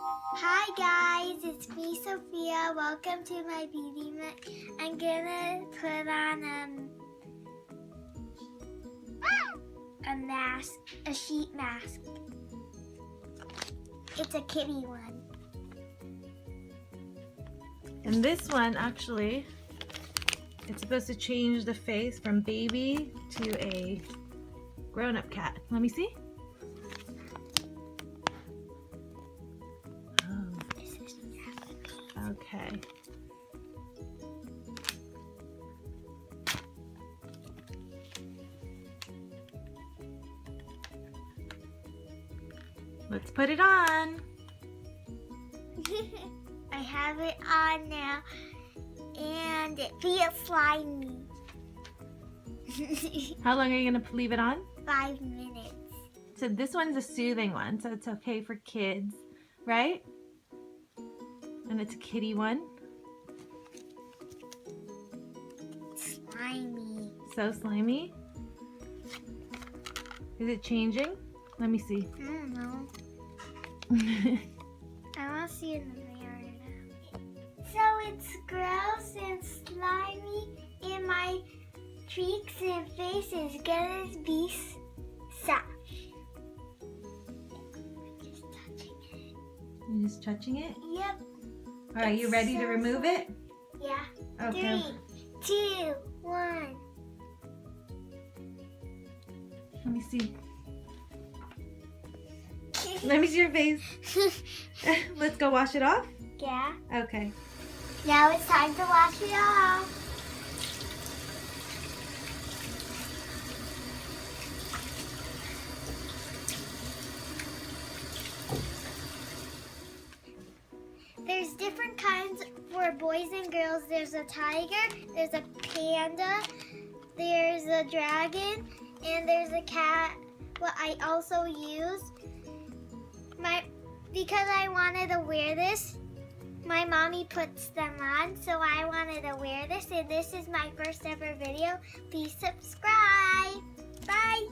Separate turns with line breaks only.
Hi guys, it's me Sophia. Welcome to my beauty I'm gonna put on a mask, a sheet mask. It's a kitty one.
And this one actually, it's supposed to change the face from baby to a grown-up cat. Let me see. Okay. Let's put it on.
I have it on now, and it feels slimy.
How long are you gonna leave it on?
5 minutes.
So this one's a soothing one, so it's okay for kids, right? And it's a kitty one.
Slimy.
So slimy. Is it changing? Let me see.
I don't know. I want to see in the mirror now. So it's gross and slimy, and my cheeks and face is gonna be soft. Just touching it.
You're just touching it?
Yep.
Are you ready to remove it?
Yeah.
Okay.
3, 2, 1.
Let me see. Let me see your face. Let's go wash it off?
Yeah.
Okay.
Now it's time to wash it off. There's different kinds for boys and girls. There's a tiger, there's a panda, there's a dragon, and there's a cat. What I also use, because I wanted to wear this, my mommy puts them on, so I wanted to wear this, and this is my first ever video. Please subscribe. Bye.